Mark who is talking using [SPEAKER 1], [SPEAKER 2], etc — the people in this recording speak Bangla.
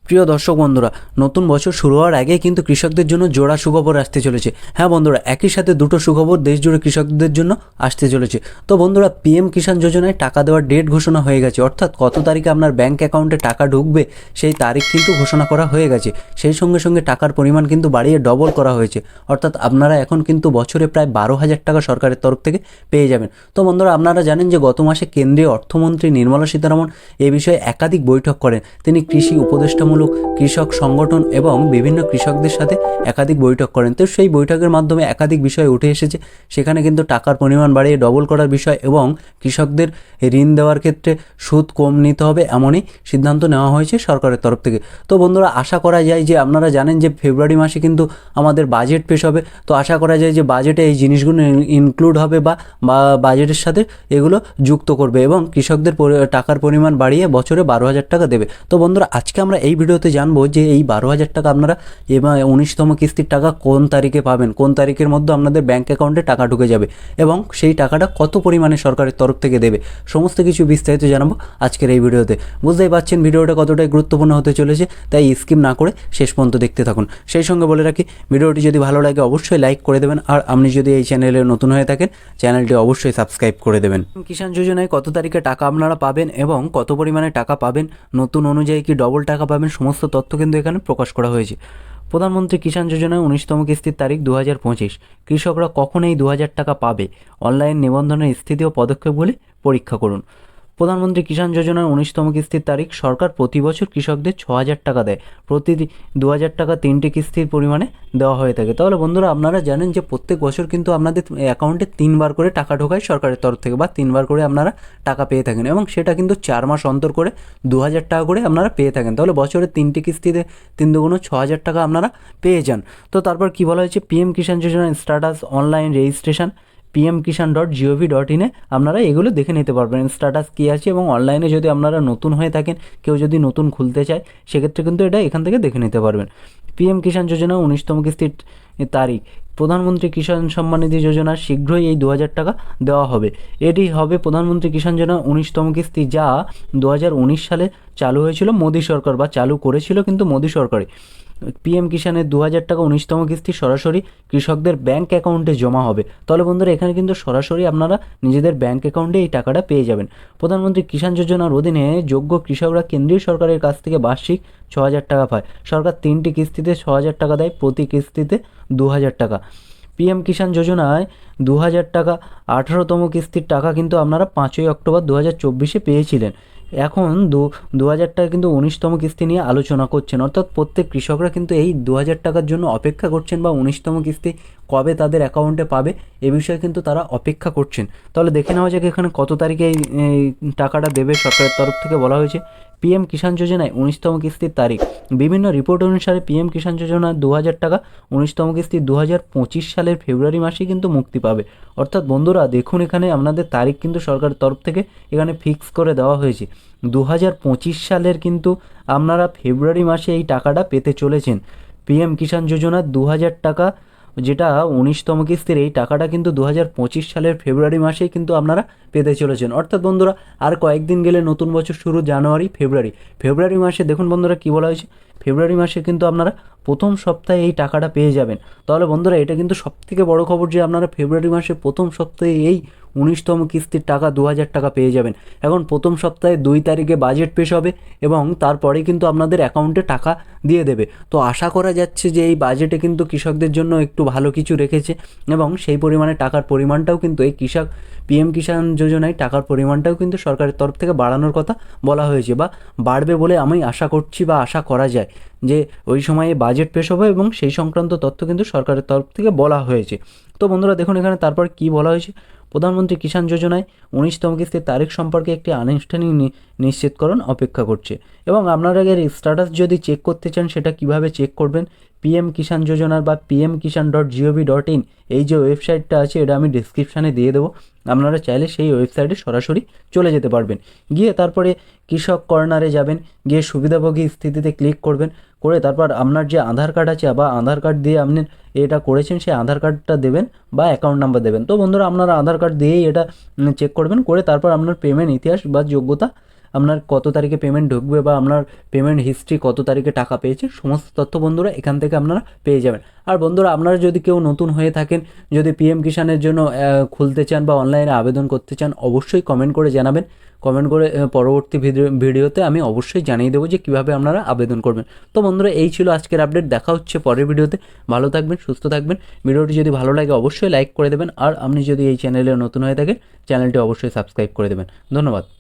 [SPEAKER 1] প্রিয় দর্শক বন্ধুরা, নতুন বছর শুরু হওয়ার আগে কিন্তু কৃষকদের জন্য জোড়া সুখবর আসতে চলেছে। হ্যাঁ বন্ধুরা, একই সাথে দুটো সুখবর দেশ জুড়ে কৃষকদের জন্য আসতে চলেছে। তো বন্ধুরা, পিএম কিষাণ যোজনায় টাকা দেওয়ার ডেট ঘোষণা হয়ে গেছে, অর্থাৎ কত তারিখে আপনার ব্যাঙ্ক অ্যাকাউন্টে টাকা ঢুকবে সেই তারিখ কিন্তু ঘোষণা করা হয়ে গেছে। সেই সঙ্গে সঙ্গে টাকার পরিমাণ কিন্তু বাড়িয়ে ডবল করা হয়েছে, অর্থাৎ আপনারা এখন কিন্তু বছরে প্রায় 12,000 টাকা সরকারের তরফ থেকে পেয়ে যাবেন। তো বন্ধুরা, আপনারা জানেন যে গত মাসে কেন্দ্রীয় অর্থমন্ত্রী নির্মলা সীতারামন এ বিষয়ে একাধিক বৈঠক করেন। তিনি কৃষি উপদেষ্টামূলক, কৃষক সংগঠন এবং বিভিন্ন কৃষকদের সাথে একাধিক বৈঠক করেন। তো সেই বৈঠকের মাধ্যমে একাধিক বিষয় উঠে এসেছে। সেখানে কিন্তু টাকার পরিমাণ বাড়িয়ে ডবল করার বিষয় এবং কৃষকদের ঋণ দেওয়ার ক্ষেত্রে সুদ কম নিতে হবে, এমনই সিদ্ধান্ত নেওয়া হয়েছে সরকারের তরফ থেকে। তো বন্ধুরা, আশা করা যায় যে আপনারা জানেন যে ফেব্রুয়ারি মাসে কিন্তু আমাদের বাজেট পেশ হবে। তো আশা করা যায় যে বাজেটে এই জিনিসগুলো ইনক্লুড হবে বা বাজেটের সাথে এগুলো যুক্ত করবে এবং কৃষকদের টাকার পরিমাণ বাড়িয়ে বছরে 12,000 টাকা দেবে। তো বন্ধুরা, আজকে আমরা এই ভিডিওতে জানবো যে এই 12,000 টাকা আপনারা এবার 19তম কিস্তির টাকা কোন তারিখে পাবেন, কোন তারিখের মধ্যে আপনাদের ব্যাঙ্ক অ্যাকাউন্টে টাকা ঢুকে যাবে এবং সেই টাকাটা কত পরিমাণে সরকারের তরফ থেকে দেবে, সমস্ত কিছু বিস্তারিত জানাবো আজকের এই ভিডিওতে। বুঝতেই পারছেন ভিডিওটা কতটাই গুরুত্বপূর্ণ হতে চলেছে, তাই স্কিপ না করে শেষ পর্যন্ত দেখতে থাকুন। সেই সঙ্গে বলে রাখি, ভিডিওটি যদি ভালো লাগে অবশ্যই লাইক করে দেবেন, আর আপনি যদি এই চ্যানেলে নতুন হয়ে থাকেন চ্যানেলটি অবশ্যই সাবস্ক্রাইব করে দেবেন। কিষাণ যোজনায় কত তারিখে টাকা আপনারা পাবেন এবং কত পরিমাণে টাকা পাবেন, নতুন অনুযায়ী কি ডবল টাকা পাবেন, সমস্ত তথ্য কিন্তু এখানে প্রকাশ করা হয়েছে। প্রধানমন্ত্রী কিষাণ যোজনায় 19তম কিস্তির তারিখ 2025। কৃষকরা কখন এই 2,000 টাকা পাবে, অনলাইন নিবন্ধনের স্থিতি ও পদক্ষেপগুলি পরীক্ষা করুন। প্রধানমন্ত্রী কিষাণ যোজনার 19তম কিস্তির তারিখ। সরকার প্রতি বছর কৃষকদের 6,000 টাকা দেয়, প্রতি 2,000 টাকা 3টি কিস্তির পরিমাণে দেওয়া হয়ে থাকে। তাহলে বন্ধুরা, আপনারা জানেন যে প্রত্যেক বছর কিন্তু আপনাদের অ্যাকাউন্টে 3বার করে টাকা ঢোকায় সরকারের তরফ থেকে, বা 3বার করে আপনারা টাকা পেয়ে থাকেন এবং সেটা কিন্তু 4 মাস অন্তর করে 2,000 টাকা করে আপনারা পেয়ে থাকেন। তাহলে বছরে 3টি কিস্তিতে 3 দুগুণ 6,000 টাকা আপনারা পেয়ে যান। তো তারপর কি বলা হয়েছে, পিএম কিষাণ যোজনার স্ট্যাটাস, অনলাইন রেজিস্ট্রেশন pmkishan.gov.in আপনারা এগুলো দেখে নিতে পারবেন, স্ট্যাটাস কী আছে, এবং অনলাইনে যদি আপনারা নতুন হয়ে থাকেন, কেউ যদি নতুন খুলতে চায়, সেক্ষেত্রে কিন্তু এটা এখান থেকে দেখে নিতে পারবেন। পিএম কিষাণ যোজনা 19তম কিস্তির তারিখ। প্রধানমন্ত্রী কিষাণ সম্মান নিধি যোজনা শীঘ্রই এই 2,000 টাকা দেওয়া হবে। এটি হবে প্রধানমন্ত্রী কিষাণ যোজনা 19তম কিস্তি, যা 2019 সালে চালু হয়েছিল মোদী সরকার, বা চালু করেছিল কিন্তু মোদী সরকারই। পিএম কিষাণের 2,000 টাকা 19তম কিস্তি সরাসরি কৃষকদের ব্যাঙ্ক অ্যাকাউন্টে জমা হবে। তাহলে বন্ধুরা, এখানে কিন্তু সরাসরি আপনারা নিজেদের ব্যাঙ্ক অ্যাকাউন্টে এই টাকাটা পেয়ে যাবেন। প্রধানমন্ত্রী কিষাণ যোজনার অধীনে যোগ্য কৃষকরা কেন্দ্রীয় সরকারের কাছ থেকে বার্ষিক 6,000 টাকা পায়। সরকার 3টি কিস্তিতে 6,000 টাকা দেয়, প্রতি কিস্তিতে 2,000 টাকা। পিএম কিষাণ যোজনায় 2,000 টাকা 18তম কিস্তির টাকা কিন্তু আপনারা 5ই অক্টোবর 2024 পেয়েছিলেন। এখন 2,000 টাকা কিন্তু 19তম কিস্তি নিয়ে আলোচনা করছেন, অর্থাৎ প্রত্যেক কৃষকরা কিন্তু এই 2,000 টাকার জন্য অপেক্ষা করছেন, বা 19তম কিস্তি কবে তাদের অ্যাকাউন্টে পাবে এ বিষয়ে কিন্তু তারা অপেক্ষা করছেন। তাহলে দেখে নেওয়া যাক এখানে কত তারিখে এই টাকাটা দেবে সরকারের তরফ থেকে বলা হয়েছে। পিএম কিষাণ যোজনায় 19তম কিস্তির তারিখ। বিভিন্ন রিপোর্ট অনুসারে পিএম কিষাণ যোজনার 2,000 টাকা 19তম কিস্তি 2025 সালের ফেব্রুয়ারি মাসেই কিন্তু মুক্তি পাবে। অর্থাৎ বন্ধুরা দেখুন, এখানে আপনাদের তারিখ কিন্তু সরকারের তরফ থেকে এখানে ফিক্স করে দেওয়া হয়েছে। 2025 সালের কিন্তু আপনারা ফেব্রুয়ারি মাসে এই টাকাটা পেতে চলেছেন। পিএম কিষাণ যোজনার 2,000 টাকা, যেটা 19তম কিস্তির, এই টাকাটা কিন্তু 2025 সালের ফেব্রুয়ারি মাসেই কিন্তু আপনারা পেতে চলেছেন। অর্থাৎ বন্ধুরা, আর কয়েকদিন গেলে নতুন বছর শুরু, জানুয়ারি, ফেব্রুয়ারি মাসে দেখুন বন্ধুরা কী বলা হয়েছে, ফেব্রুয়ারি মাসে কিন্তু আপনারা প্রথম সপ্তাহে এই টাকাটা পেয়ে যাবেন। তাহলে বন্ধুরা, এটা কিন্তু সবথেকে বড় খবর যে আপনারা ফেব্রুয়ারি মাসের প্রথম সপ্তাহে এই 19তম কিস্তির টাকা 2,000 টাকা পেয়ে যাবেন। এখন প্রথম সপ্তাহে 2 তারিখে বাজেট পেশ হবে এবং তারপরে কিন্তু আপনাদের অ্যাকাউন্টে টাকা দিয়ে দেবে। তো আশা করা যাচ্ছে যে এই বাজেটে কিন্তু কৃষকদের জন্য একটু ভালো কিছু রেখেছে এবং সেই পরিমাণে টাকার পরিমাণটাও কিন্তু এই পিএম কিষাণ যোজনায় টাকার পরিমাণটাও কিন্তু সরকারের তরফ থেকে বাড়ানোর কথা বলা হয়েছে, বা বাড়বে বলে আমি আশা করছি, বা আশা করা যায় যে ওই সময়ে বাজেট পেশ হবে এবং সেই সংক্রান্ত তথ্য কিন্তু সরকারের তরফ থেকে বলা হয়েছে। তো বন্ধুরা দেখুন এখানে তারপর কি বলা হয়েছে, প্রধানমন্ত্রী কিষাণ যোজনায় 19তম কিস্তির তারিখ সম্পর্কে একটি আনুষ্ঠানিক নিশ্চিতকরণ অপেক্ষা করছে। এবং আপনারা এর স্ট্যাটাস যদি চেক করতে চান, সেটা কিভাবে চেক করবেন, পিএম কিষাণ যোজনার বা pmkishan.gov.in এই যে ওয়েবসাইটটা আছে, এটা আমি ডিসক্রিপশানে দিয়ে দেবো। আপনারা চাইলে সেই ওয়েবসাইটে সরাসরি চলে যেতে পারবেন। গিয়ে তারপরে কৃষক কর্নারে যাবেন, গিয়ে সুবিধাভোগী স্থিতিতে ক্লিক করবেন, করে তারপর আপনার যে আধার কার্ড আছে বা আধার কার্ড দিয়ে আপনি এটা করেছেন সেই আধার কার্ডটা দেবেন বা অ্যাকাউন্ট নাম্বার দেবেন। তো বন্ধুরা, আপনারা আধার কার্ড দিয়েই এটা চেক করবেন, করে তারপর আপনার পেমেন্ট ইতিহাস বা যোগ্যতা আপনার কত তারিখে পেমেন্ট ঢুকবে বা আপনার পেমেন্ট হিস্ট্রি কত তারিখে টাকা পেয়েছে, সমস্ত তথ্য বন্ধুরা এখান থেকে আপনারা পেয়ে যাবেন। আর বন্ধুরা আপনারা যদি কেউ নতুন হয়ে থাকেন, যদি পিএম কিষানের জন্য খুলতে চান বা অনলাইনে আবেদন করতে চান, অবশ্যই কমেন্ট করে জানাবেন। কমেন্ট করে পরবর্তী ভিডিওতে আমি অবশ্যই জানিয়ে দেবো যে কীভাবে আপনারা আবেদন করবেন। তো বন্ধুরা এই ছিল আজকের আপডেট, দেখা হচ্ছে পরের ভিডিওতে। ভালো থাকবেন, সুস্থ থাকবেন। ভিডিওটি যদি ভালো লাগে অবশ্যই লাইক করে দেবেন, আর আপনি যদি এই চ্যানেলে নতুন হয়ে থাকেন চ্যানেলটি অবশ্যই সাবস্ক্রাইব করে দেবেন। ধন্যবাদ।